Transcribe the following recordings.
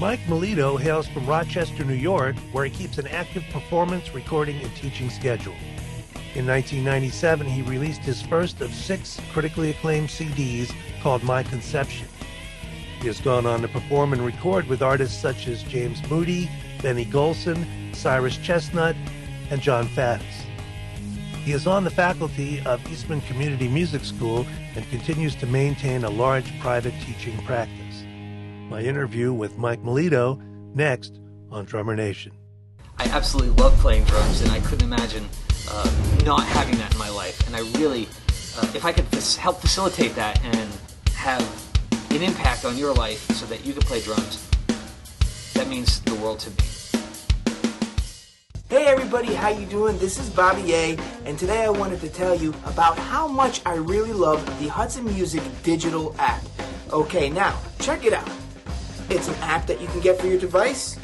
Mike Melito hails from Rochester, New York, where he keeps an active performance, recording, and teaching schedule. In 1997, he released his first of 6 critically acclaimed CDs called My Conception. He has gone on to perform and record with artists such as James Moody, Golson, Cyrus Chestnut, and Jon Faddis. He is on the faculty of Eastman Community Music School and continues to maintain a large private teaching practice. My interview with Mike Melito, next on Drummer Nation. I absolutely love playing drums, and I couldn't imagine not having that in my life. And I really, if I could help facilitate that and have an impact on your life so that you can play drums, that means the world to me. Hey everybody, how you doing? This is Bobby A, and today I wanted to tell you about how much I really love the Hudson Music digital app. Okay, now, check it out. It's an app that you can get for your device,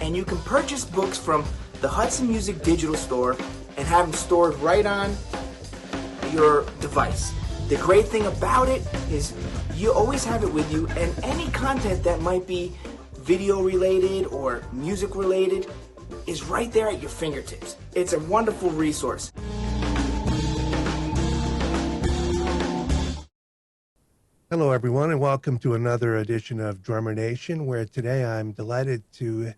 and you can purchase books from the Hudson Music digital store and have them stored right on your device. The great thing about it is you always have it with you, and any content that might be video related or music related is right there at your fingertips. It's a wonderful resource. Hello, everyone, and welcome to another edition of Drummer Nation, where today I'm delighted to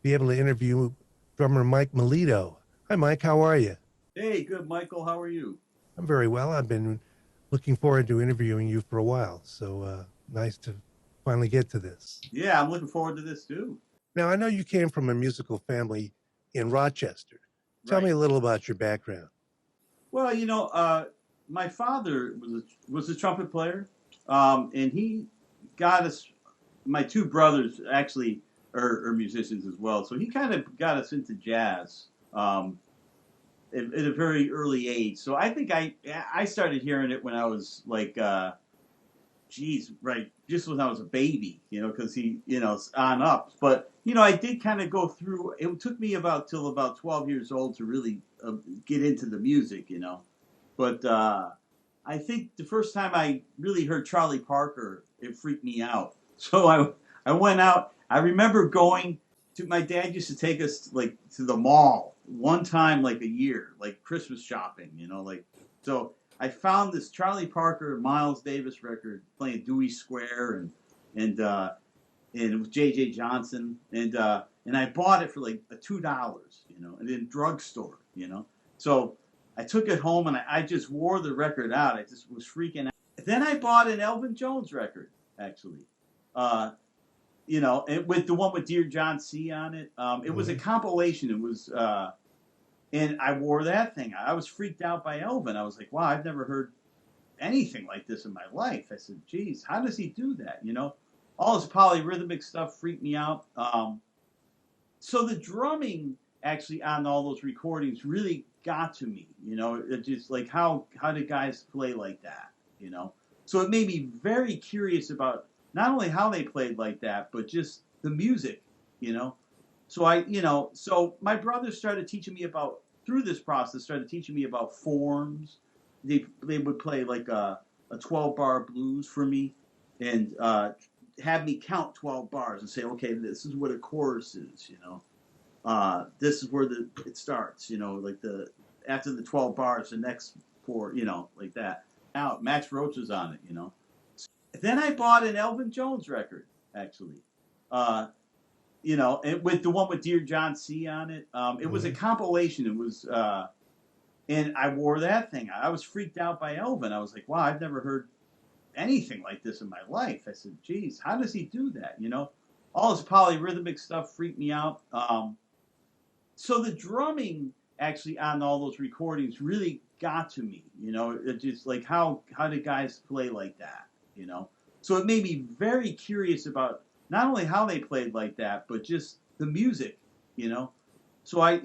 be able to interview drummer Mike Melito. Hi, Mike. How are you? Hey, good, Michael. How are you? I'm very well. I've been looking forward to interviewing you for a while, so nice to finally get to this. Yeah, I'm looking forward to this, too. Now, I know you came from a musical family in Rochester. Tell me a little about your background. Well, my father was a trumpet player. And he got us, my 2 brothers actually are musicians as well. So he kind of got us into jazz at a very early age. So I think I started hearing it when I was like, just when I was a baby, because he, on up. But, I did kind of go through, it took me till about 12 years old to really get into the music, But I think the first time I really heard Charlie Parker, it freaked me out. So I went out. I remember going to, my dad used to take us to the mall one time a year, like Christmas shopping, so I found this Charlie Parker, Miles Davis record playing Dewey Square and it was J.J. Johnson and I bought it for $2, and in drugstore, so I took it home and I just wore the record out. I just was freaking out. Then I bought an Elvin Jones record, actually. And with the one with Dear John C. on it. It was a compilation. It was, and I wore that thing. I was freaked out by Elvin. I was like, wow, I've never heard anything like this in my life. I said, geez, how does he do that? All his polyrhythmic stuff freaked me out. So the drumming actually on all those recordings really got to me, it just how do guys play like that, so it made me very curious about not only how they played like that, but just the music, so so my brothers started teaching me about, through this process, started teaching me about forms. They would play a 12-bar blues for me and have me count 12 bars and say, okay, this is what a chorus is, this is where it starts, after the 12 bars, the next 4, like that. Now, Max Roach is on it, Then I bought an Elvin Jones record, actually. And with the one with Dear John C. on it. It was a compilation. It was, and I wore that thing. I was freaked out by Elvin. I was like, wow, I've never heard anything like this in my life. I said, geez, how does he do that, All his polyrhythmic stuff freaked me out. So the drumming actually on all those recordings really got to me, it just how do guys play like that, so it made me very curious about not only how they played like that, but just the music, so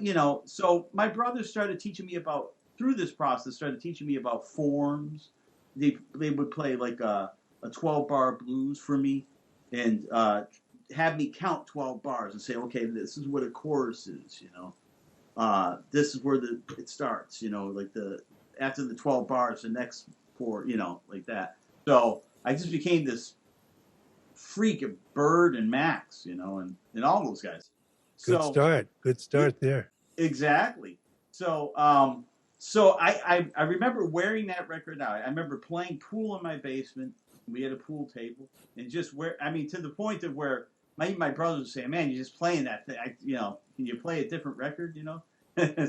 so my brothers started teaching me about, through this process, started teaching me about forms. They would play a 12-bar blues for me and have me count 12 bars and say, okay, this is what a chorus is, this is where it starts, after the 12 bars, the next 4, like that. So I just became this freak of Bird and Max, and all those guys. Good start there. Exactly. So I remember wearing that record out. I remember playing pool in my basement. We had a pool table, and just to the point of where my brothers would say, "Man, you're just playing that thing. Can you play a different record?"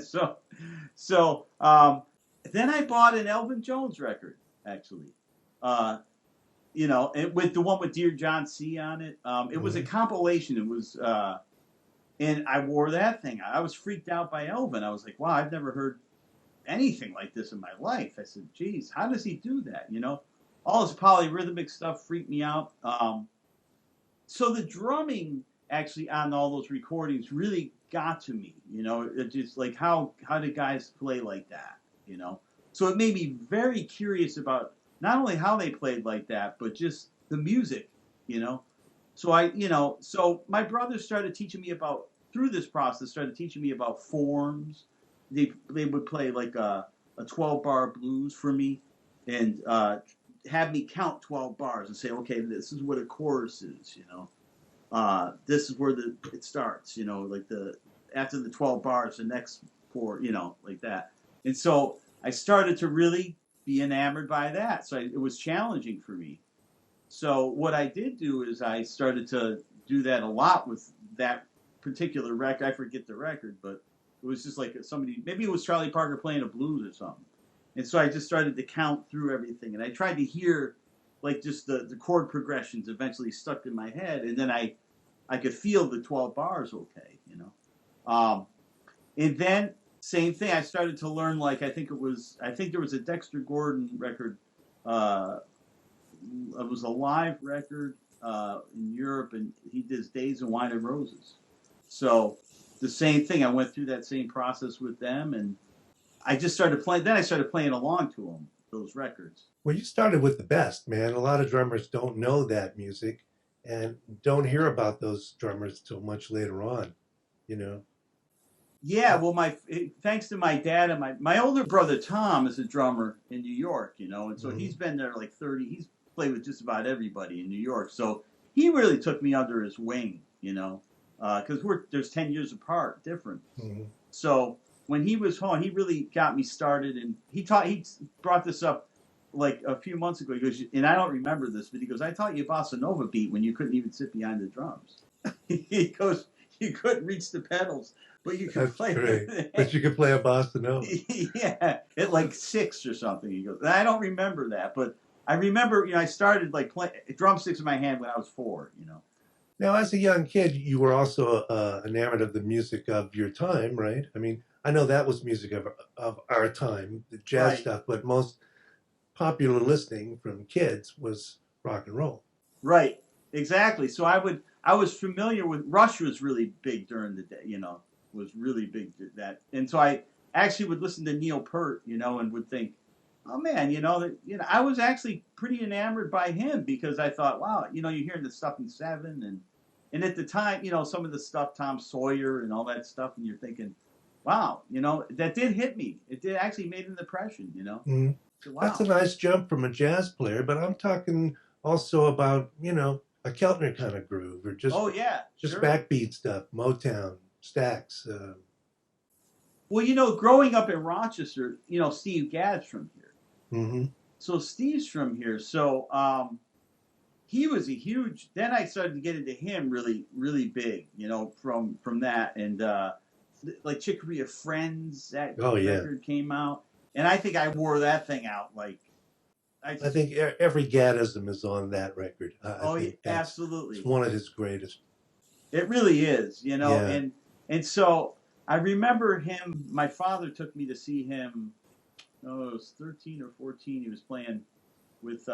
So then I bought an Elvin Jones record, actually. And with the one with Dear John C on it. It was a compilation. It was, and I wore that thing. I was freaked out by Elvin. I was like, wow, I've never heard anything like this in my life. I said, geez, how does he do that? All this polyrhythmic stuff freaked me out. So the drumming actually on all those recordings really got to me. It just like how do guys play like that? So it made me very curious about not only how they played like that, but just the music. So so my brothers started teaching me through this process, started teaching me about forms. They would play like a 12-bar blues for me, and have me count 12 bars and say, okay, this is what a chorus is, this is where it starts, like after the 12 bars, the next 4, like that. And so I started to really be enamored by that. So it was challenging for me. So what I did do is I started to do that a lot with that particular record. I forget the record, but it was just like maybe it was Charlie Parker playing a blues or something. And so I just started to count through everything. And I tried to hear like just the chord progressions eventually stuck in my head. And then I could feel the 12 bars okay, And then same thing, I started to learn, like, I think there was a Dexter Gordon record. It was a live record in Europe, and he did Days of Wine and Roses. So the same thing, I went through that same process with them, and I just started playing. Then I started playing along to them, those records. Well, you started with the best, man. A lot of drummers don't know that music and don't hear about those drummers till much later on, Yeah, well, thanks to my dad and my older brother Tom is a drummer in New York, and so he's been there like 30. He's played with just about everybody in New York, so he really took me under his wing, because there's 10 years apart, different. Mm-hmm. So when he was home, he really got me started, and he brought this up like a few months ago. He goes, and I don't remember this, but he goes, I taught you a bossa nova beat when you couldn't even sit behind the drums. He goes, you couldn't reach the pedals. But you could play. Great. But you could play a bossa nova. Yeah, at like 6 or something. He goes, I don't remember that, but I remember, I started like playing drumsticks in my hand when I was 4. Now, as a young kid, you were also enamored of the music of your time, right? I mean, I know that was music of our time, the jazz stuff, but most popular listening from kids was rock and roll. Right, exactly. So I was familiar with Rush. Was really big during the day, was really big that, and so I actually would listen to Neil Peart, and would think, oh man, I was actually pretty enamored by him because I thought, wow, you're hearing the stuff in Seven and at the time, some of the stuff, Tom Sawyer and all that stuff, and you're thinking, wow, that did hit me. It did actually made an impression, Mm-hmm. So, wow. That's a nice jump from a jazz player, but I'm talking also about, a Keltner kind of groove or just sure. Backbeat stuff, Motown, Stax. Well, growing up in Rochester, Steve Gadd's from here. Mm-hmm. So Steve's from here. So he was a huge. Then I started to get into him really, really big. From that and like Chick Corea Friends. That record came out, and I think I wore that thing out like. I think every Gaddism is on that record. Absolutely. It's one of his greatest. It really is, and so I remember him. My father took me to see him. Oh, it was 13 or 14. He was playing with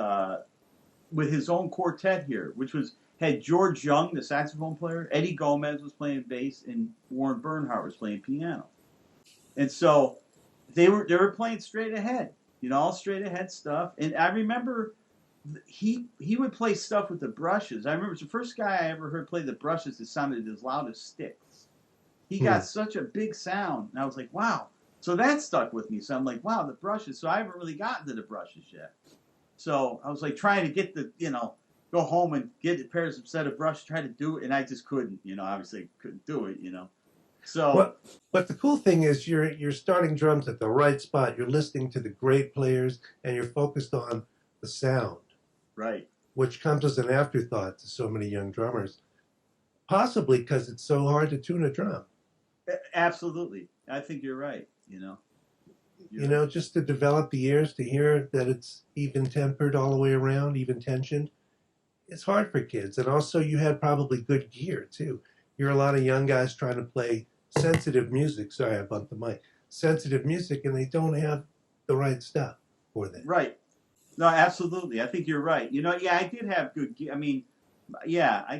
his own quartet here, which had George Young, the saxophone player, Eddie Gomez was playing bass, and Warren Bernhardt was playing piano. And so they were playing straight ahead. All straight ahead stuff. And I remember he would play stuff with the brushes. I remember it was the first guy I ever heard play the brushes that sounded as loud as sticks. He got such a big sound. And I was like, wow. So that stuck with me. So I'm like, wow, the brushes. So I haven't really gotten to the brushes yet. So I was like trying to get go home and get a pair of set of brushes, try to do it, and I just couldn't. Obviously couldn't do it. So But the cool thing is you're starting drums at the right spot. You're listening to the great players, and you're focused on the sound, right, which comes as an afterthought to so many young drummers, possibly because it's so hard to tune a drum. absolutely. I think you're right. Just to develop the ears to hear that it's even tempered all the way around, even tensioned. It's hard for kids. And also you had probably good gear too. You're a lot of young guys trying to play sensitive music. Sorry, I bumped the mic. Sensitive music, and they don't have the right stuff for that. Right. No, absolutely. I think you're right. Yeah, I did have good gear. I mean, yeah, I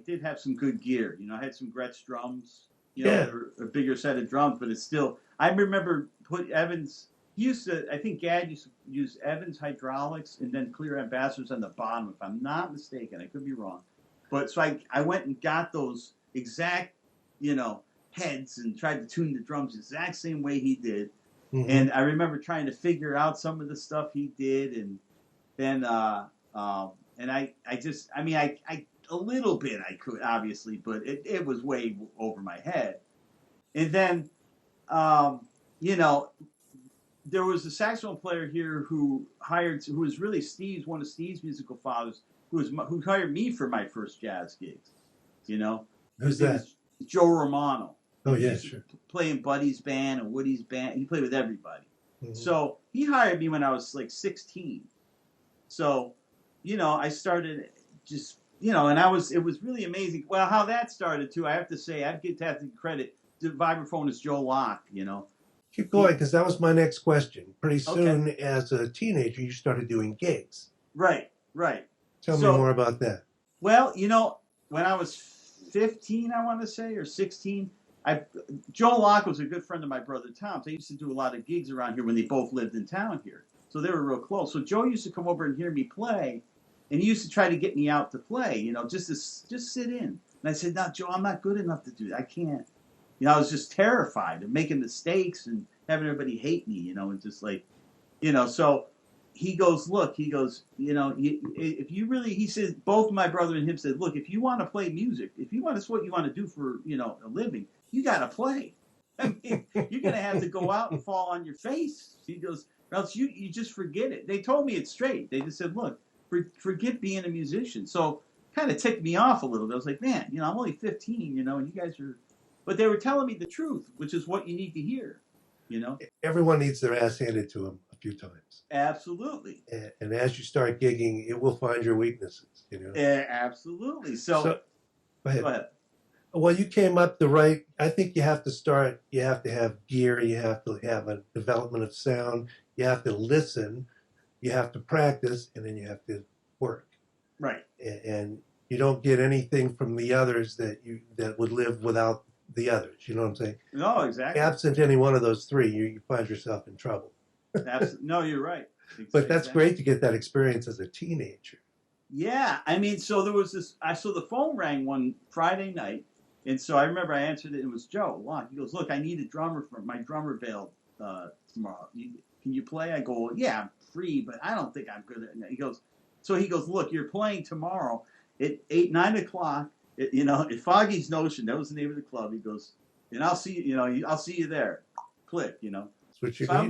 did have some good gear. I had some Gretsch drums, a bigger set of drums, but it's still, I remember I think Gad used to use Evans hydraulics and then clear ambassadors on the bottom, if I'm not mistaken. I could be wrong. But so I went and got those exact, heads and tried to tune the drums the exact same way he did. Mm-hmm. And I remember trying to figure out some of the stuff he did, and then and I a little bit I could, obviously, but it was way over my head. And then there was a saxophone player here who was really one of Steve's musical fathers, who hired me for my first jazz gigs. Who's that? Joe Romano. Oh yeah, sure. Play in Buddy's band and Woody's band. He played with everybody. Mm-hmm. So he hired me when I was like 16. So, I started just, and it was really amazing. Well, how that started too, I have to say, I'd have to credit the vibraphonist Joe Locke, Keep going, because that was my next question. Pretty soon, as a teenager, you started doing gigs. Right. Tell me more about that. Well, when I was 15, I want to say, or 16, Joe Locke was a good friend of my brother Tom's. They used to do a lot of gigs around here when they both lived in town here. So they were real close. So Joe used to come over and hear me play, and he used to try to get me out to play, just sit in. And I said, "No, Joe, I'm not good enough to do that. I can't." I was just terrified of making mistakes and having everybody hate me, and just like, so he goes, look, if you really, he said, both my brother and him said, look, if you want to play music, if that's what you want to do for, a living, you got to play. I mean, you're going to have to go out and fall on your face. He goes, or else you just forget it. They told me it straight. They just said, look, forget being a musician. So kind of ticked me off a little bit. I was like, man, I'm only 15, and you guys are, but they were telling me the truth, which is what you need to hear, Everyone needs their ass handed to them a few times. Absolutely. And as you start gigging, it will find your weaknesses, Absolutely. So go ahead. Well, you came up I think you have to have gear, you have to have a development of sound, you have to listen, you have to practice, and then you have to work. Right. And you don't get anything from the others that would live without the others. You know what I'm saying? No, exactly. Absent any one of those three, you find yourself in trouble. No, you're right. But that's great to get that experience as a teenager. Yeah, I mean, so there was this. So the phone rang one Friday night, and so I remember I answered it. It was Joe Locke. He goes, "Look, I need a drummer for my drummer bailed tomorrow. Can you play?" I go, well, "Yeah, I'm free, but I don't think I'm good at it." He goes, "Look, you're playing tomorrow at 9 o'clock. At Foggy's Notion. That was the name of the club." He goes, "And I'll see you. I'll see you there." Click. So I'm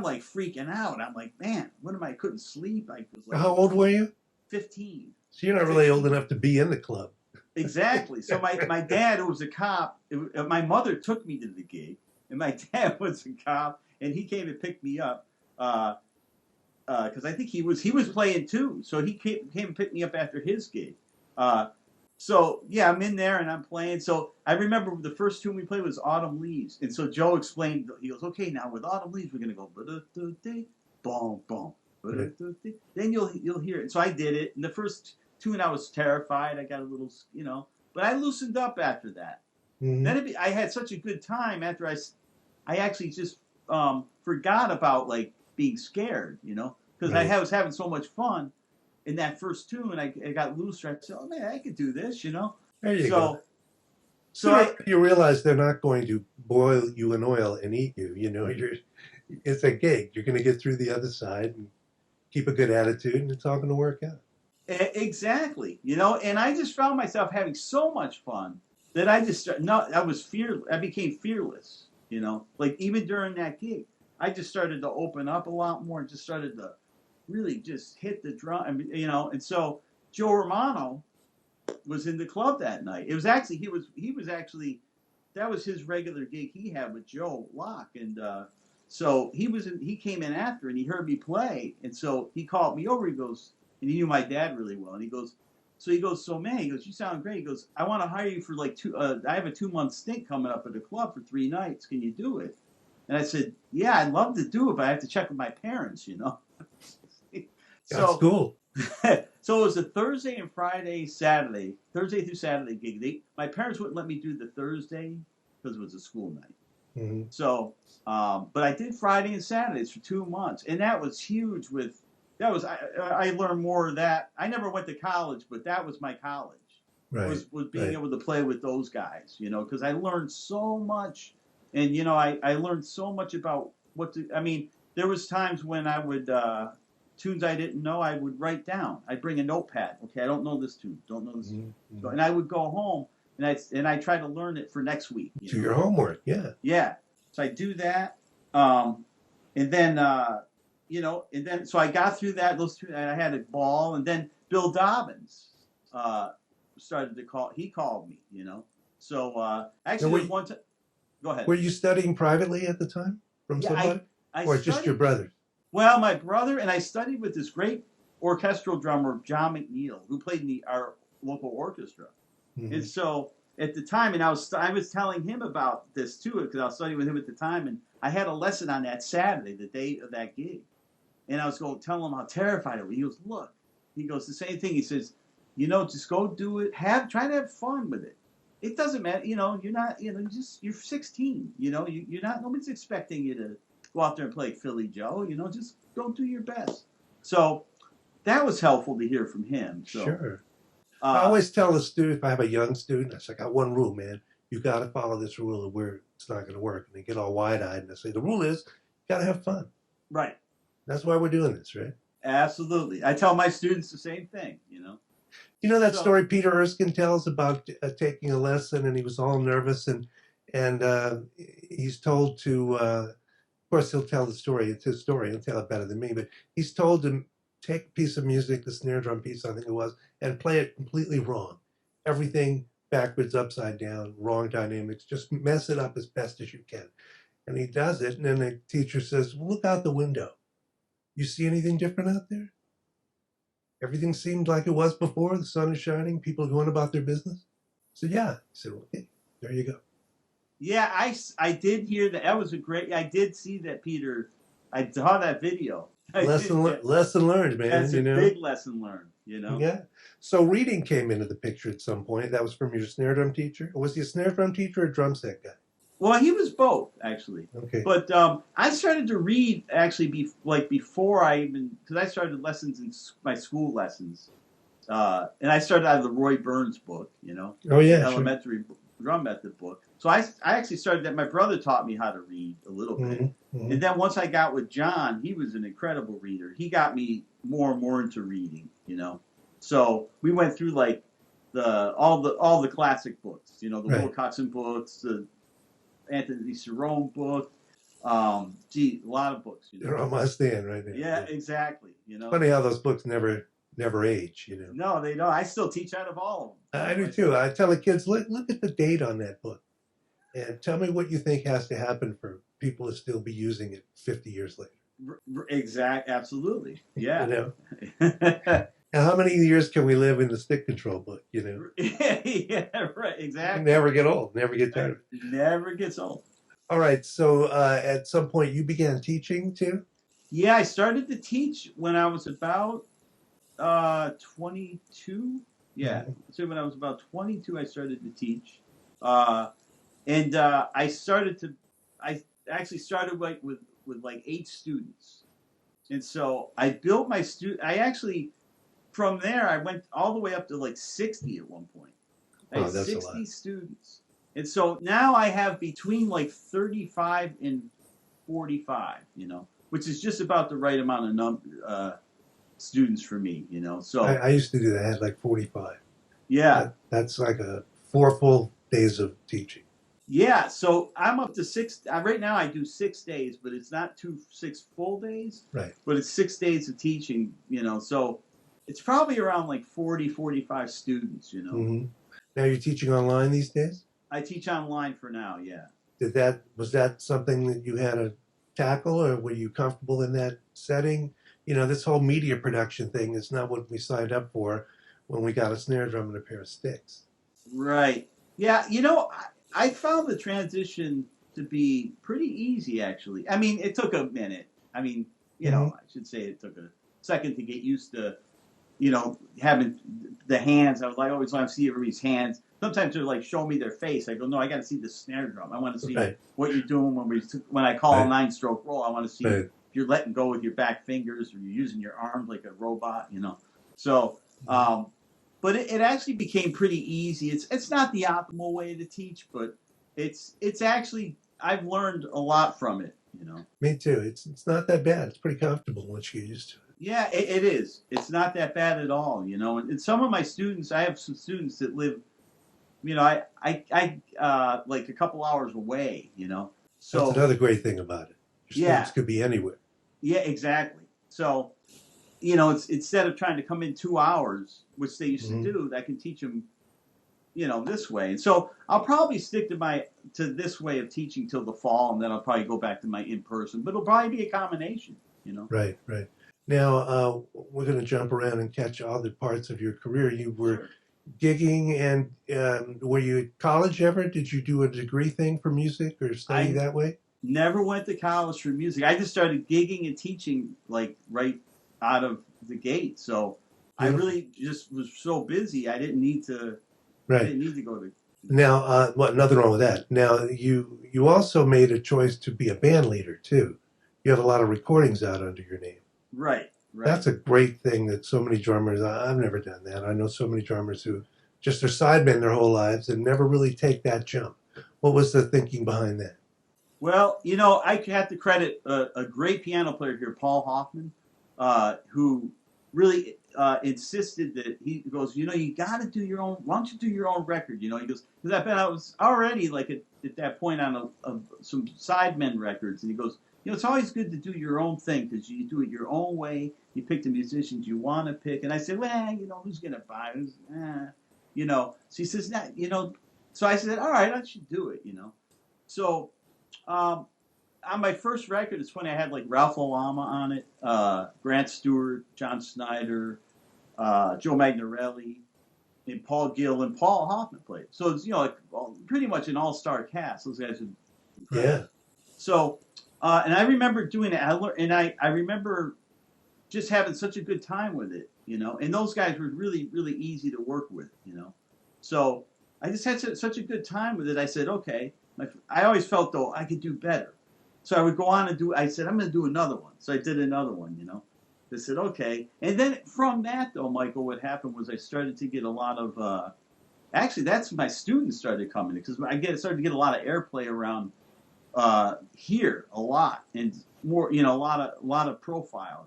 like freaking out. I'm like, man, I couldn't sleep. I was like, how old were you? 15. So you're not really old enough to be in the club. Exactly. So my dad, who was a cop, my mother took me to the gig, and my dad was a cop, and he came and picked me up because I think he was playing too. So he came and picked me up after his gig. So yeah, I'm in there and I'm playing. So I remember the first tune we played was Autumn Leaves, and so Joe explained. He goes, "Okay, now with Autumn Leaves, we're gonna go boom boom." Then you'll hear it. So I did it. And the first tune, I was terrified. I got a little, but I loosened up after that. Mm-hmm. Then I had such a good time after I actually just forgot about like being scared, because right. I was having so much fun in that first tune. I got looser. I said, "Oh man, I could do this," There you go. So you realize they're not going to boil you in oil and eat you. It's a gig. You're going to get through the other side and keep a good attitude, and it's all going to work out. Exactly, you know, and I just found myself having so much fun that I just no, I was I became fearless, you know, like even during that gig, I just started to open up a lot more and just started to really just hit the drum, you know, and so Joe Romano was in the club that night. It was actually he was actually that was his regular gig he had with Joe Locke, and so he came in after and he heard me play, and so he called me over. He goes, and he knew my dad really well, and he goes, so man, he goes, you sound great. He goes, I want to hire you for like I have a 2-month stint coming up at the club for 3 nights. Can you do it? And I said, yeah, I'd love to do it, but I have to check with my parents, you know. That's cool. So it was a Thursday and Friday, Thursday through Saturday gig. My parents wouldn't let me do the Thursday because it was a school night. Mm-hmm. So, but I did Friday and Saturdays for 2 months, and that was huge. I learned more of that. I never went to college, but that was my college. Right. Was being able to play with those guys, you know, because I learned so much, and you know, I learned so much about there was times when I would tunes I didn't know, I would write down. I'd bring a notepad. Okay, I don't know this tune. Don't know this. Mm-hmm. And I would go home and I try to learn it for next week. Do your homework, yeah. Yeah. So I do that, and then so I got through that. And I had a ball, and then Bill Dobbins started to call. He called me, you know. So actually, one time. Go ahead. Were you studying privately at the time from somebody, or just your brothers? Well, my brother and I studied with this great orchestral drummer, John McNeil, who played in our local orchestra. Mm-hmm. And so at the time, and I was telling him about this too, because I was studying with him at the time, and I had a lesson on that Saturday, the day of that gig. And I was going to tell him how terrified I was. He goes, look, he goes, the same thing. He says, you know, just go do it. Try to have fun with it. It doesn't matter. You know, you're not, you know, you're 16. You know, you're not, nobody's expecting you to go out there and play Philly Joe. You know, just go do your best. So that was helpful to hear from him. So, sure. I always tell a student, if I have a young student, I say, I got one rule, man. You got to follow this rule or it's not going to work. And they get all wide-eyed and I say, the rule is you got to have fun. Right. That's why we're doing this, right? Absolutely. I tell my students the same thing, you know. You know that story Peter Erskine tells about taking a lesson and he was all nervous and he's told to, of course he'll tell the story, it's his story, he'll tell it better than me, but he's told to take a piece of music, the snare drum piece I think it was, and play it completely wrong. Everything backwards, upside down, wrong dynamics, just mess it up as best as you can. And he does it and then the teacher says, well, look out the window. You see anything different out there? Everything seemed like it was before. The sun is shining. People are going about their business. I said, yeah. I said, okay, there you go. Yeah, I did hear that. That was I did see that, Peter. I saw that video. Lesson learned, man. That's a big lesson learned, you know? Yeah. So reading came into the picture at some point. That was from your snare drum teacher? Or was he a snare drum teacher or a drum set guy? Well, he was both, actually. Okay. But I started to read, actually, before I even... Because I started lessons in my school lessons. And I started out of the Roy Burns book, you know? Oh, yeah, elementary drum method book. So I actually started that. My brother taught me how to read a little bit. Mm-hmm, mm-hmm. And then once I got with John, he was an incredible reader. He got me more and more into reading, you know? So we went through, like, all the classic books, you know, the Wilcoxon books, the Anthony Cerrone book, a lot of books. You know? They're on my stand right now. Yeah, exactly. You know, funny how those books never age. You know. No, they don't. I still teach out of all of them. I do too. I tell the kids, look at the date on that book, and tell me what you think has to happen for people to still be using it 50 years later. Absolutely. Yeah. You know. Now, how many years can we live in the stick control book, you know? Yeah, right, exactly. Never get old, never get tired of it. Never gets old. All right, so at some point you began teaching too? Yeah, I started to teach when I was about 22. Yeah, so when I was about 22, I started to teach. I actually started like with like 8 students. And so I built my from there, I went all the way up to like 60 at one point. I had 60 students. And so now I have between like 35 and 45, you know, which is just about the right amount of students for me, So I used to do that. I had like 45. yeah. That's like 4 full days of teaching. Yeah, so I'm up to 6. Right now I do 6 days, but it's not 6 full days. Right. But it's 6 days of teaching, So it's probably around like 40, 45 students, Mm-hmm. Now you're teaching online these days? I teach online for now, yeah. Was that something that you had to tackle, or were you comfortable in that setting? This whole media production thing is not what we signed up for when we got a snare drum and a pair of sticks. Right. Yeah, I found the transition to be pretty easy, actually. I mean, it took a minute. I mean, I should say it took a second to get used to, having the hands. I always want to see everybody's hands. Sometimes they're like, show me their face. I go, no, I got to see the snare drum. I want to see what you're doing when I call a 9-stroke roll. I want to see if you're letting go with your back fingers or you're using your arms like a robot, So, but it actually became pretty easy. It's not the optimal way to teach, but it's actually, I've learned a lot from it, Me too. It's not that bad. It's pretty comfortable once you get used to it. Yeah, it is. It's not that bad at all, And some of my students, I have some students that live, I like a couple hours away, So that's another great thing about it. Your students could be anywhere. Yeah, exactly. So, it's instead of trying to come in 2 hours, which they used to do, I can teach them, this way. And so I'll probably stick to this way of teaching till the fall, and then I'll probably go back to my in-person. But it'll probably be a combination, Right. Now, we're going to jump around and catch other parts of your career. You were gigging, and were you at college ever? Did you do a degree thing for music or study that way? Never went to college for music. I just started gigging and teaching like right out of the gate. So I really just was so busy. I didn't need to. Right. I didn't need to go to. Now, nothing wrong with that. Now, you also made a choice to be a band leader too. You have a lot of recordings out under your name. Right. That's a great thing that so many drummers. I've never done that. I know so many drummers who just are sidemen their whole lives and never really take that jump. What was the thinking behind that? Well, I have to credit a great piano player here, Paul Hoffman, who really insisted that he goes, you got to do your own. Why don't you do your own record? He goes, because I was already like at that point on some sidemen records, and he goes, it's always good to do your own thing because you do it your own way. You pick the musicians you want to pick. And I said, well, who's going to buy it? So he says, so I said, all right, I should do it, So on my first record, it's funny, I had like Ralph Alama on it, Grant Stewart, John Snyder, Joe Magnarelli, and Paul Gill, and Paul Hoffman played. So it's, pretty much an all-star cast. Those guys are incredible. Yeah. So, and I remember doing it, and I remember just having such a good time with it, and those guys were really, really easy to work with, So I just had such a good time with it. I said, okay. I always felt, though, I could do better. So I would go on and I said, I'm going to do another one. So I did another one, I said, okay. And then from that, though, Michael, what happened was I started to get a lot of, actually, that's my students started coming, because started to get a lot of airplay around here, a lot, and more, a lot of profile,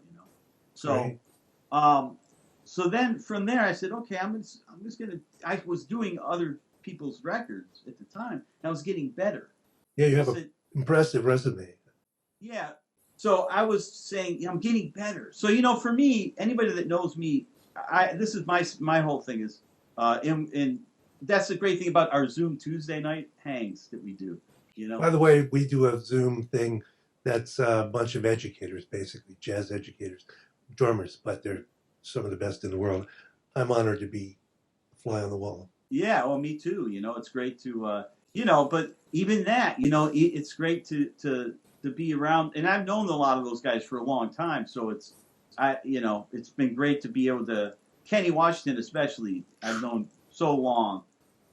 So, right. So then from there, I said, okay, I'm just going to, I was doing other people's records at the time, and I was getting better. Yeah, you have an impressive resume. Yeah. So I was saying, I'm getting better. So, for me, anybody that knows me, this is my whole thing is, and that's the great thing about our Zoom Tuesday night hangs that we do, By the way, we do a Zoom thing that's a bunch of educators, basically, jazz educators, drummers, but they're some of the best in the world. I'm honored to be a fly on the wall. Yeah, well, me too. It's great to, but even that, it's great to be around. And I've known a lot of those guys for a long time. So it's been great to be able to, Kenny Washington especially, I've known so long.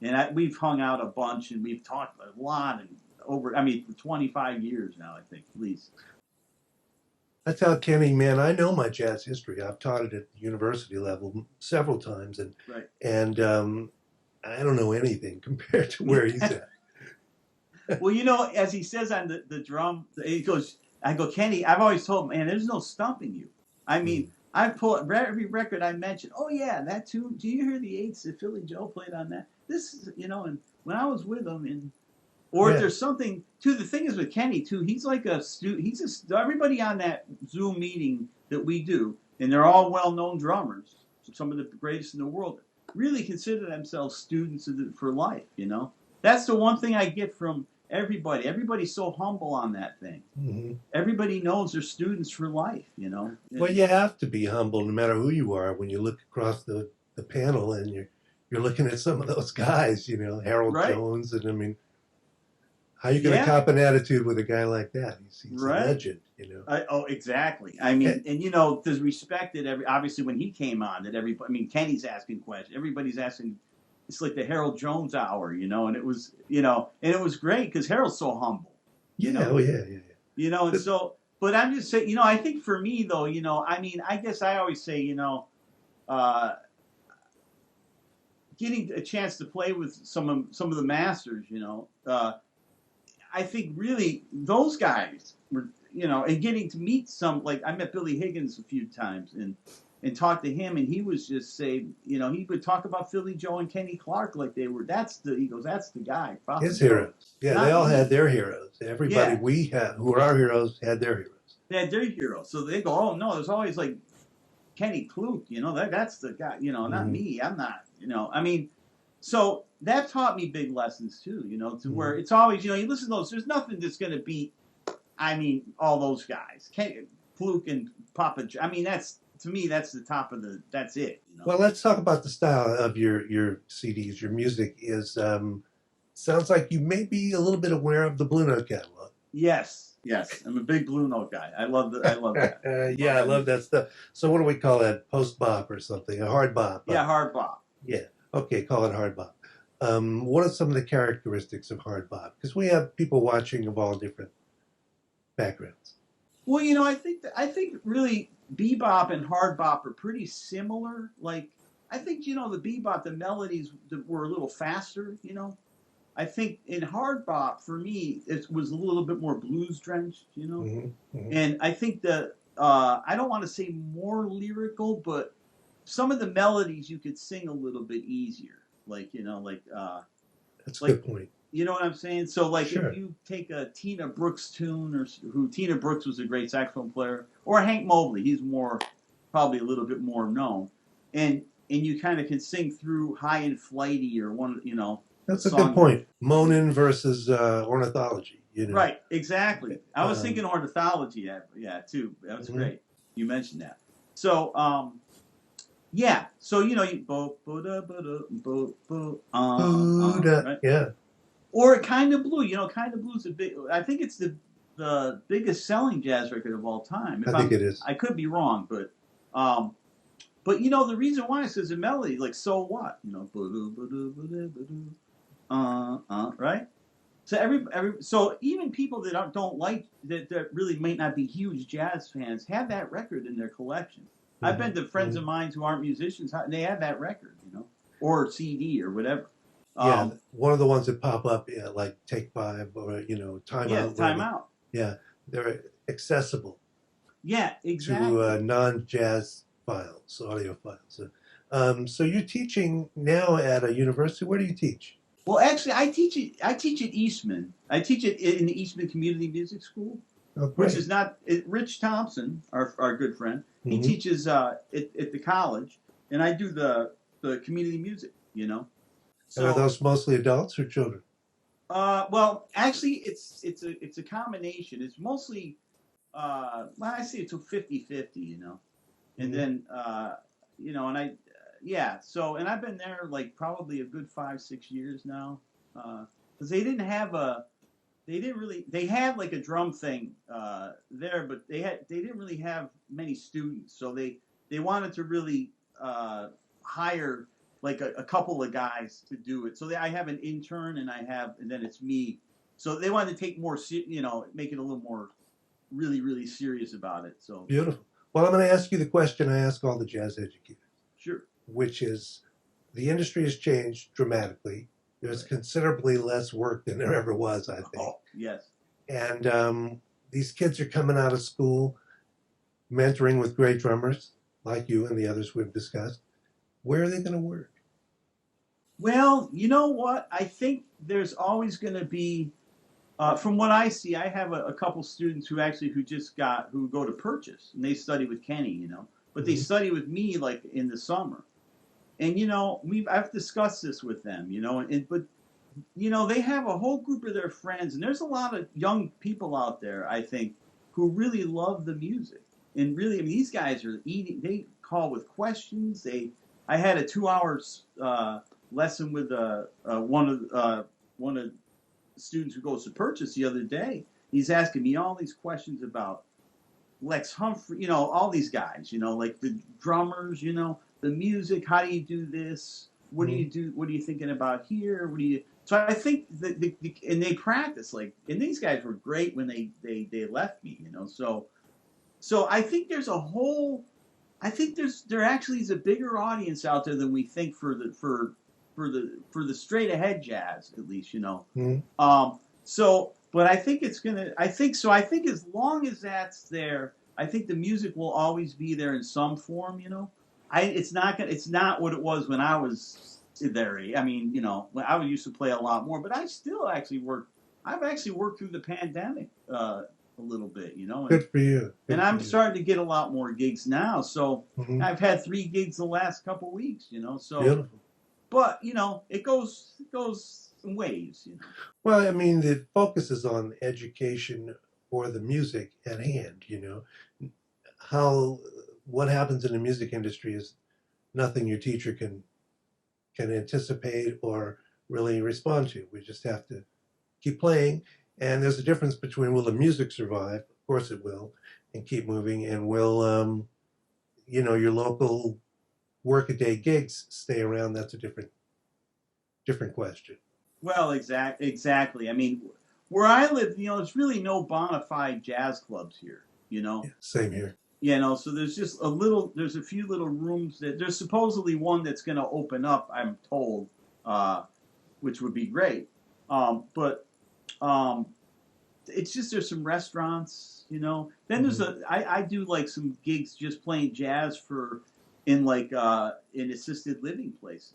And we've hung out a bunch and we've talked a lot and for 25 years now, I think, at least. I tell Kenny, man, I know my jazz history. I've taught it at the university level several times. And I don't know anything compared to where he's at. Well, as he says on the drum, he goes, I go, Kenny, I've always told him, man, there's no stumping you. I mean, I pull every record I mention. Oh yeah, that tune. Do you hear the eights that Philly Joe played on that? This is, and when I was with him, and or if there's something too. The thing is with Kenny too. He's like a student. Everybody on that Zoom meeting that we do, and they're all well-known drummers, some of the greatest in the world. Really consider themselves students for life. That's the one thing I get from everybody. Everybody's so humble on that thing. Mm-hmm. Everybody knows they're students for life, Well, you have to be humble no matter who you are when you look across the panel and you're looking at some of those guys, Harold Jones. And I mean, how are you going to cop an attitude with a guy like that? He's a legend, exactly. I mean, and there's respect that obviously when he came on that Kenny's asking questions. Everybody's asking. It's like the Harold Jones hour, and it was, and it was great because Harold's so humble. And so, but I'm just saying, I think for me though, I guess I always say, getting a chance to play with some of the masters, I think really those guys were, and getting to meet some, like I met Billy Higgins a few times and talk to him, and he was just saying, he would talk about Philly Joe and Kenny Clark like they were. He goes, that's the guy. His heroes. Yeah, they all had their heroes. Everybody we had who were our heroes had their heroes. They had their heroes. So they go, oh no, there's always like Kenny Klute, that's the guy, not me. I'm not, so that taught me big lessons too, to where it's always, you listen to those, there's nothing that's going to beat, all those guys. Klute and Papa, to me, that's the top of that's it. Well, let's talk about the style of your CDs. Your music is, sounds like you may be a little bit aware of the Blue Note catalog. Yes. I'm a big Blue Note guy. I love that. I love that stuff. So what do we call that? Post bop or something? A hard bop? Yeah, hard bop. Yeah. Okay, call it hard bop. What are some of the characteristics of hard bop? Because we have people watching of all different backgrounds. Well, I think really bebop and hard bop are pretty similar. Like, I think, the bebop, the melodies were a little faster, I think in hard bop, for me, it was a little bit more blues drenched, And I think I don't want to say more lyrical, but some of the melodies you could sing a little bit easier. Like, that's a good point. You know what I'm saying? So, like, sure. If you take a Tina Brooks tune, Tina Brooks was a great saxophone player, or Hank Mobley, he's probably a little bit more known, and you kind of can sing through High and Flighty or one, That's a good point. Moanin versus ornithology. Right, exactly. I was thinking ornithology, too. That was great. You mentioned that. So, So right? Yeah. Or Kind of Blue. Kind of Blue's I think it's the biggest selling jazz record of all time. I think it is. I could be wrong, but the reason why is because the melody, like So What, right? So so even people that don't like that really might not be huge jazz fans have that record in their collection. I've been to friends of mine who aren't musicians, they have that record, or CD or whatever. Yeah, one of the ones that pop up, like Take 5 or, Time Out. Yeah, Time Out. Yeah, they're accessible. Yeah, exactly. To non-jazz files, audio files. So you're teaching now at a university. Where do you teach? Well, actually, I teach at Eastman. I teach it in the Eastman Community Music School, which is not Rich Thompson, our good friend. He teaches at the college, and I do the community music. So, and are those mostly adults or children? Well, actually, it's a combination. It's mostly, I say it's a 50-50, and then and and I've been there like probably a good 5-6 years now, because they had like a drum thing there, but they didn't really have many students, so they wanted to really hire like a couple of guys to do it. So I have an intern and then it's me. So they wanted to take more, make it a little more really, really serious about it. So beautiful. Well, I'm going to ask you the question I ask all the jazz educators. Sure. Which is, the industry has changed dramatically. There's considerably less work than there ever was, I think. Oh, yes. And these kids are coming out of school, mentoring with great drummers like you and the others we've discussed, where are they going to work? Well, you know what? I think there's always going to be, from what I see, I have a couple students who go to Purchase, and they study with Kenny, but they study with me like in the summer. And, I've discussed this with them, but they have a whole group of their friends, and there's a lot of young people out there, I think, who really love the music. And really, I mean, these guys are they call with questions. I had a 2 hours lesson with one of the students who goes to Purchase the other day. He's asking me all these questions about Lex Humphrey, all these guys, like the drummers, the music. How do you do this? What do you do? What are you thinking about here? What do you? So I think that and they practice and these guys were great when they left me, So I think there's there actually is a bigger audience out there than we think for the straight ahead jazz, at least, But I think I think as long as that's there, I think the music will always be there in some form, It's not what it was when I was there. I mean, when I used to play a lot more, but I still actually work. I've actually worked through the pandemic a little bit, Good for you. And I'm starting to get a lot more gigs now. So I've had 3 gigs the last couple weeks, So, beautiful. But it goes in waves. Well, I mean, the focus is on education for the music at hand. What happens in the music industry is nothing your teacher can anticipate or really respond to. We just have to keep playing. And there's a difference between will the music survive? Of course it will, and keep moving. And will, your local workaday gigs stay around? That's a different question. Well, exactly. I mean, where I live, there's really no bona fide jazz clubs here, Yeah, same here. So there's a few little rooms there's supposedly one that's going to open up, I'm told, which would be great. But it's just, there's some restaurants, Then there's I do like some gigs just playing jazz in assisted living places.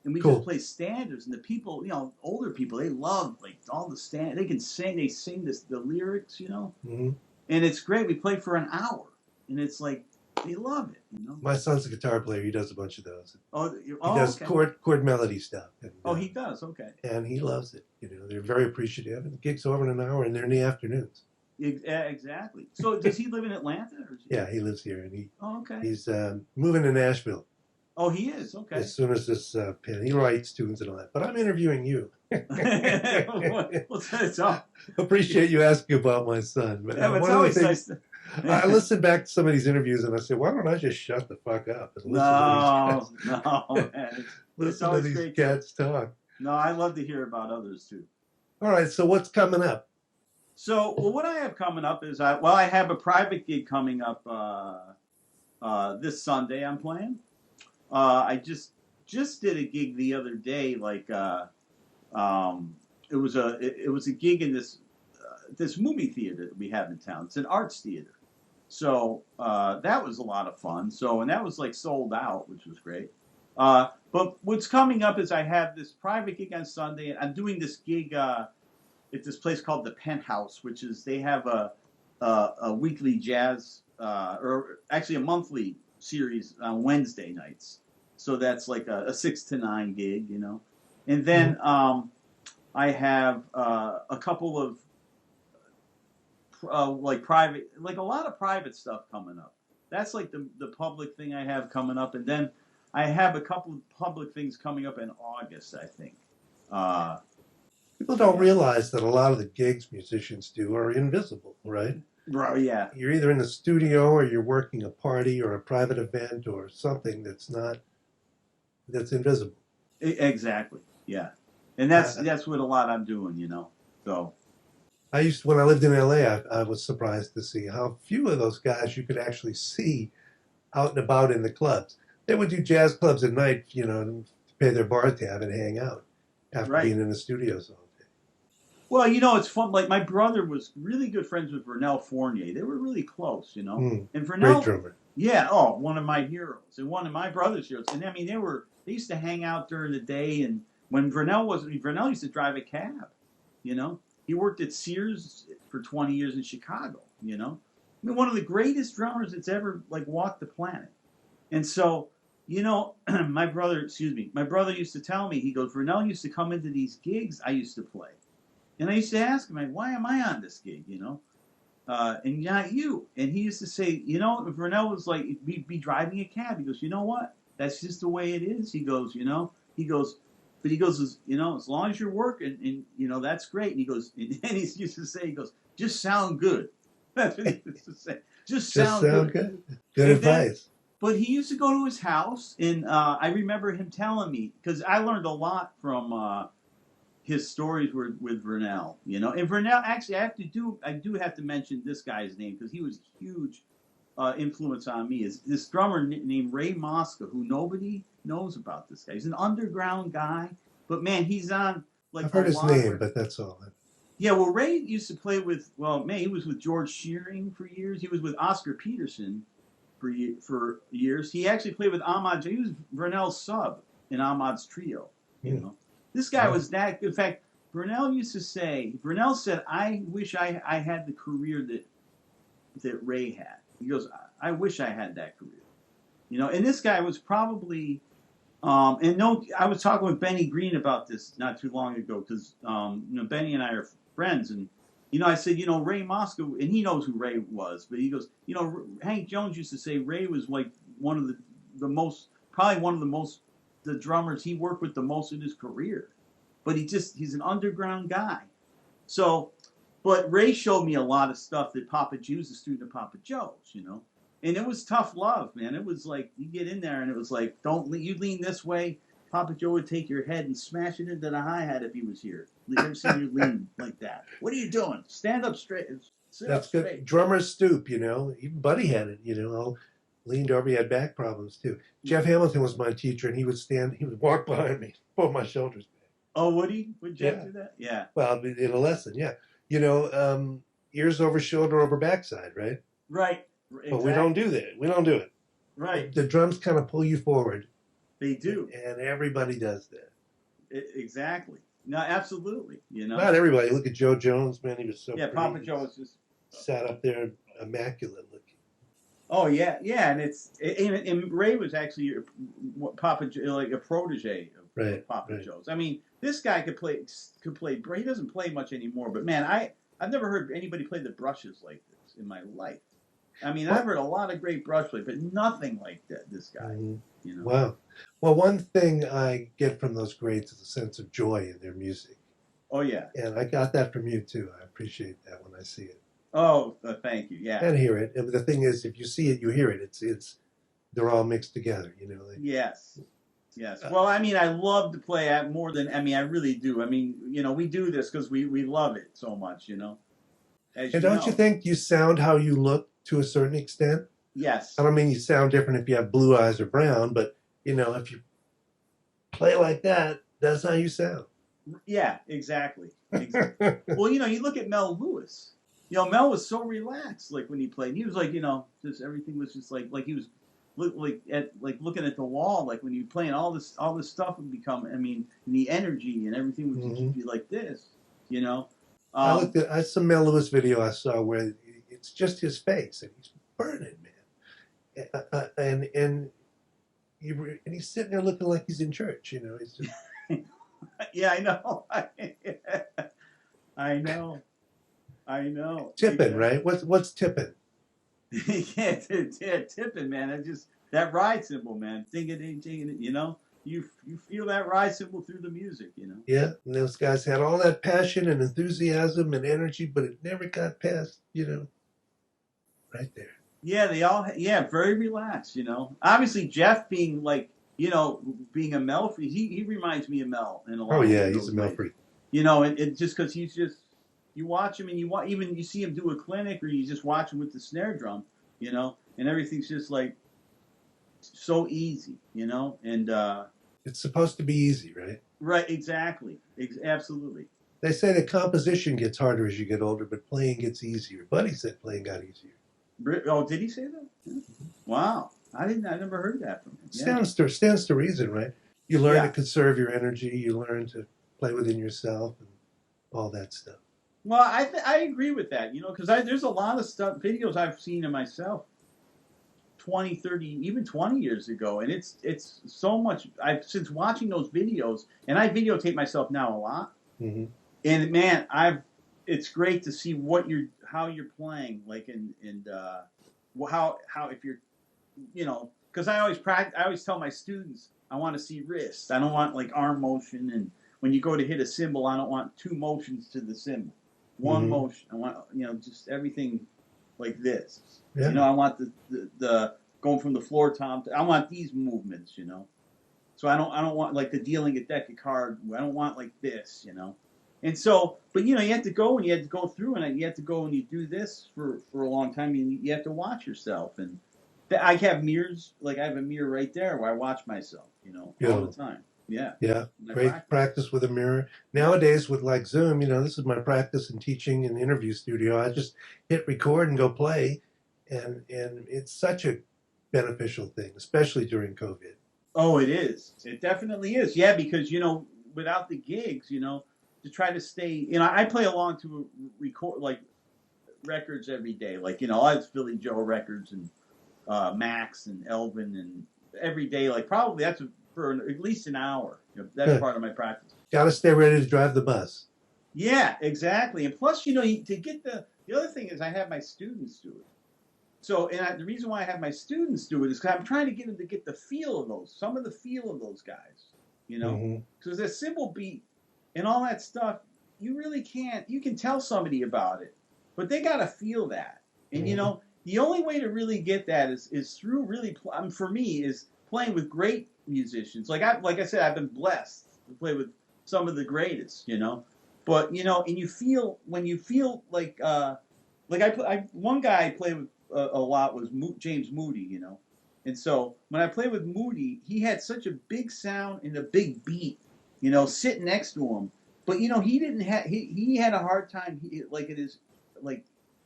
And we just play standards, and the people, older people, they love all the they can sing, they sing the lyrics, and it's great. We play for an hour, and it's they love it, My son's a guitar player. He does a bunch of those. He does chord melody stuff. And, he does. Okay. And he loves it. They're very appreciative. And the gig's over in an hour, and they're in the afternoons. Exactly. So does he live in Atlanta? Yeah, he lives here, and okay. He's moving to Nashville. Oh, he is? Okay. As soon as this he writes tunes and all that. But I'm interviewing you. Appreciate you asking about my son. But, but it's always nice. I listen back to some of these interviews and I say, why don't I just shut the fuck up and listen to these cats talk? No, I love to hear about others too. All right, so what's coming up? So, what I have coming up is I have a private gig coming up this Sunday. I'm playing. I just did a gig the other day. It was a gig in this movie theater that we have in town. It's an arts theater. So that was a lot of fun. And that was sold out, which was great. But what's coming up is I have this private gig on Sunday, and I'm doing this gig at this place called the Penthouse, which is they have a weekly jazz or actually a monthly series on Wednesday nights. So that's a 6 to 9 gig, And then I have a couple of private, a lot of private stuff coming up. That's the public thing I have coming up, and then I have a couple of public things coming up in August, I think. People don't realize that a lot of the gigs musicians do are invisible, right? Right. Yeah. You're either in the studio or you're working a party or a private event or something that's invisible. Exactly. Yeah. And that's what a lot I'm doing, So. When I lived in LA, I was surprised to see how few of those guys you could actually see out and about in the clubs. They would do jazz clubs at night, to pay their bar tab and hang out after being in the studios all day. Well, you know, it's fun. Like, my brother was really good friends with Vernell Fournier. They were really close, you know. And Vernell, great drummer. Yeah, one of my heroes and one of my brother's heroes. And I mean, they used to hang out during the day. And when Vernell used to drive a cab, you know. He worked at Sears for 20 years in Chicago, you know. I mean, one of the greatest drummers that's ever, like, walked the planet. And so, you know, my brother used to tell me, he goes, Vernell used to come into these gigs I used to play. And I used to ask him, like, why am I on this gig, you know? And not you. And he used to say, you know, Vernell was like, be driving a cab. He goes, you know what? That's just the way it is. He goes, you know, but he goes, you know, as long as you're working, and, you know, that's great. And he goes, and he used to say, he goes, just sound good. That's what he used to say. Just sound good. Good advice. But he used to go to his house, and I remember him telling me, because I learned a lot from his stories with Vernell, you know. And Vernell, actually, I do have to mention this guy's name, because he was a huge influence on me. Is this drummer named Ray Mosca, who nobody knows about this guy. He's an underground guy, but man, he's on, like, I've heard his name, but that's all. Yeah, well, Ray used to play with, he was with George Shearing for years. He was with Oscar Peterson for years. He actually played with Ahmad. He was Vernell's sub in Ahmad's trio, you know. This guy was that. In fact, Vernell said, I wish I had the career that Ray had. He goes, I wish I had that career. You know, and this guy was probably, I was talking with Benny Green about this not too long ago, because, you know, Benny and I are friends, and, you know, I said, you know, Ray Mosca, and he knows who Ray was, but he goes, you know, Hank Jones used to say Ray was like one of the drummers he worked with the most in his career. But he's an underground guy. So, but Ray showed me a lot of stuff that Papa Joe's, the student of Papa Joe's, you know. And it was tough love, man. It was like, you get in there and it was like, you lean this way, Papa Joe would take your head and smash it into the hi-hat if he was here. You ever seen you lean like that? What are you doing? Stand up straight. That's good. Straight. Drummers stoop, you know. Even Buddy had it, you know. Leaned over, he had back problems too. Jeff Hamilton was my teacher, and he would walk behind me, pull my shoulders back. Oh, would he? Would Jeff do that? Yeah. Well, in a lesson, yeah. You know, ears over shoulder over backside, right? Right. Exactly. But we don't do that. We don't do it. Right. The drums kind of pull you forward. They do. And everybody does that. Exactly. No, absolutely. You know. Not everybody. Look at Joe Jones, man. He was so pretty. Papa Joe was just sat up there immaculate looking. Oh yeah, yeah, and Ray was actually Papa like a protege of Papa Joe's. I mean, this guy could play. He doesn't play much anymore, but man, I've never heard anybody play the brushes like this in my life. I mean, I've heard a lot of great brush play, but nothing like that. This guy, you know. Wow. Well, one thing I get from those greats is a sense of joy in their music. Oh yeah. And I got that from you too. I appreciate that when I see it. Oh, thank you. Yeah. And hear it. And the thing is, if you see it, you hear it. It's they're all mixed together, you know. Yes. Well, I mean, I love to play more than, I mean, I really do. I mean, you know, we do this because we love it so much, you know. And don't you think you sound how you look to a certain extent? Yes. I don't mean you sound different if you have blue eyes or brown, but, you know, if you play like that, that's how you sound. Yeah, exactly. Well, you know, you look at Mel Lewis. You know, Mel was so relaxed, like when he played. He was like, you know, just everything was just like he was looking at the wall, like when you were playing all this stuff would become. I mean, and the energy and everything would just be like this, you know. I saw Mel Lewis video I saw where it's just his face and he's burning, man, and he's sitting there looking like he's in church, you know. He's just... Yeah, I know. I know. Tipping, right? What's tipping? yeah, tipping, man. That ride cymbal, man. Ding it, you know. You feel that ride cymbal through the music, you know. Yeah, and those guys had all that passion and enthusiasm and energy, but it never got past, you know, right there. Yeah, very relaxed, you know. Obviously, Jeff being like, you know, being a Mel freak, he reminds me of Mel in a lot of ways. Oh, yeah, he's a Mel freak. You know, it just because he's just, you watch him and you see him do a clinic or you just watch him with the snare drum, you know, and everything's just like so easy, you know, and... it's supposed to be easy, right? Right, exactly. Absolutely. They say that composition gets harder as you get older, but playing gets easier. Buddy said playing got easier. Oh, did he say that? Yeah. Wow. I never heard that from him. Yeah. Stands to reason, right? You learn Yeah. to conserve your energy. You learn to play within yourself and all that stuff. Well, I agree with that, because there's a lot of videos I've seen of myself 20, 30, even 20 years ago, and it's so much. Since watching those videos, and I videotape myself now a lot, Mm-hmm. and man, it's great to see how you're playing, like how if you're, because I always tell my students I want to see wrists. I don't want like arm motion, and when you go to hit a cymbal, I don't want two motions to the cymbal. One motion. I want, just everything like this. Yeah. I want the going from the floor tom. I want these movements. So I don't want like the dealing a deck of cards. I don't want like this. And so, but you have to go through, and you have to go and you do this for a long time. You have to watch yourself, and I have mirrors. Like I have a mirror right there where I watch myself. All the time. Yeah. Yeah. Great practice with a mirror. Nowadays with like Zoom, this is my practice in teaching in the interview studio. I just hit record and go play. And it's such a beneficial thing, especially during COVID. Oh, it is. It definitely is. Yeah, because, without the gigs, to try to stay, I play along to record like records every day. Like, I have Philly Joe records and Max and Elvin, and every day, like probably that's for at least an hour. That's part of my practice. Got to stay ready to drive the bus. Yeah, exactly. And plus, to get the other thing is I have my students do it. So, and the reason why I have my students do it is because I'm trying to get them to get the feel of some of the feel of those guys, because the cymbal beat and all that stuff, you really can't, you can tell somebody about it, but they got to feel that. And, the only way to really get that is through really, for me, is playing with great musicians. Like I said, I've been blessed to play with some of the greatest, but, and when you feel like one guy I played with a lot was James Moody, and so when I played with Moody, he had such a big sound and a big beat, sitting next to him, but he didn't have he had a hard time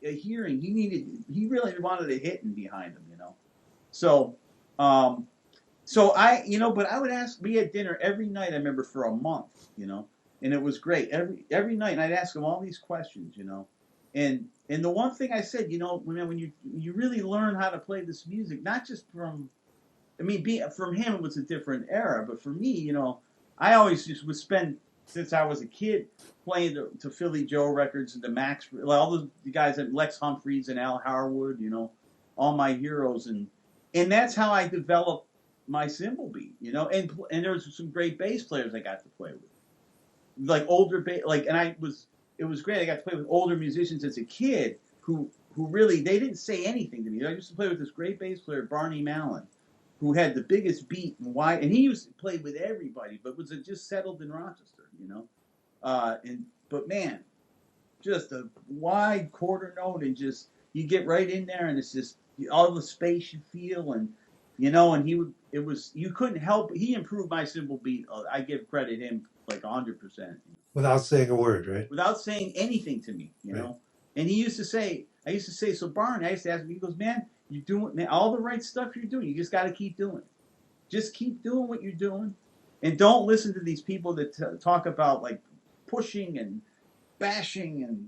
hearing. He really wanted a hitting behind him, so I but I would ask, we had dinner every night, I remember, for a month, and it was great every night, and I'd ask him all these questions, And the one thing I said, when you really learn how to play this music, not just from him it was a different era, but for me, I always just would spend, since I was a kid, playing to Philly Joe records and to Max, all those guys, at Lex Humphreys and Al Harwood, all my heroes, and that's how I developed my cymbal beat, and there was some great bass players I got to play with, like older bass, it was great. I got to play with older musicians as a kid who really, they didn't say anything to me. I used to play with this great bass player, Barney Mallon, who had the biggest beat and he used to play with everybody, but was just settled in Rochester, but man, just a wide quarter note, and just, you get right in there, and it's just all the space you feel, and and you couldn't help, he improved my cymbal beat. I give credit him like 100%. Without saying a word, right? Without saying anything to me, right. And I used to say, so Barney, I used to ask him, he goes, man, you're doing all the right stuff you're doing. You just got to keep doing it. Just keep doing what you're doing. And don't listen to these people that talk about like pushing and bashing and,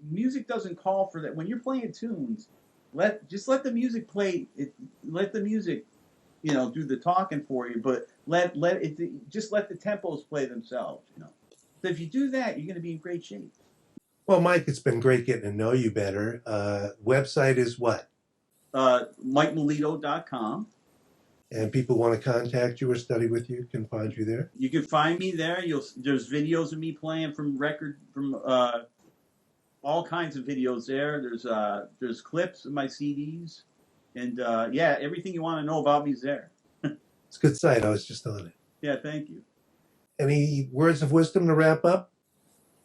music doesn't call for that. When you're playing tunes, let the music play. Let the music, do the talking for you, but let the tempos play themselves, So if you do that, you're going to be in great shape. Well, Mike, it's been great getting to know you better. Website is what? MikeMelito.com. And people want to contact you or study with you can find you there? You can find me there. There's videos of me playing from all kinds of videos there. There's clips of my CDs. And, everything you want to know about me is there. It's a good site. I was just on it. Yeah, thank you. Any words of wisdom to wrap up?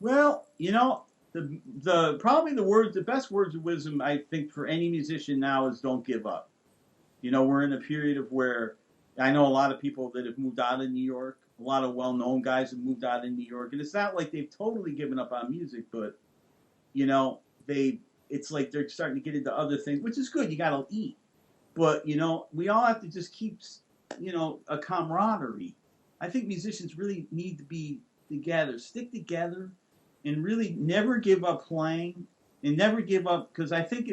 Well, the best words of wisdom, I think, for any musician now is don't give up. We're in a period of where I know a lot of people that have moved out of New York, a lot of well-known guys have moved out in New York, and it's not like they've totally given up on music, but it's like they're starting to get into other things, which is good. You got to eat, but we all have to just keep a camaraderie. I think musicians really need to be together, stick together, and really never give up playing, and never give up, because I think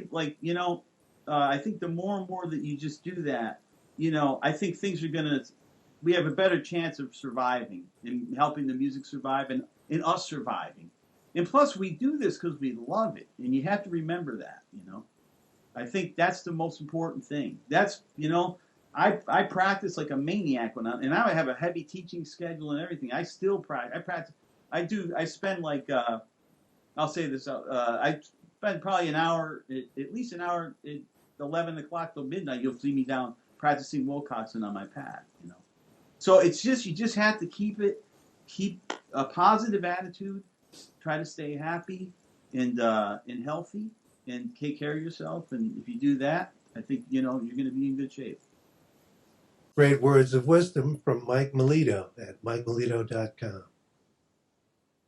I think the more and more that you just do that, I think we have a better chance of surviving and helping the music survive and us surviving. And plus, we do this because we love it, and you have to remember that. I think that's the most important thing. That's I practice like a maniac and now I have a heavy teaching schedule and everything. I still practice. I practice. I spend like I'll say this. I spend probably an hour, at least an hour, at 11 o'clock till midnight. You'll see me down practicing Wilcoxon on my pad. So it's just, you just have to keep a positive attitude, try to stay happy and healthy, and take care of yourself. And if you do that, I think you're going to be in good shape. Great words of wisdom from Mike Melito at MikeMelito.com.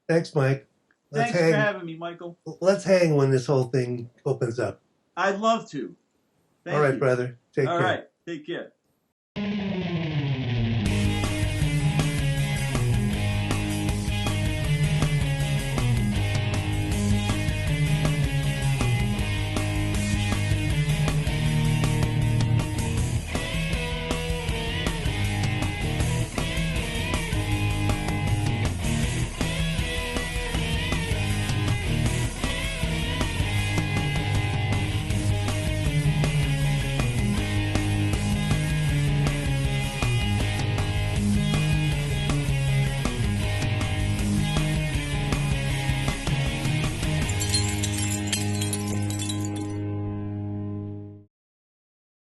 Thanks, Mike. Thanks for having me, Michael. Let's hang when this whole thing opens up. I'd love to. All right, brother. Take care. All right. Take care.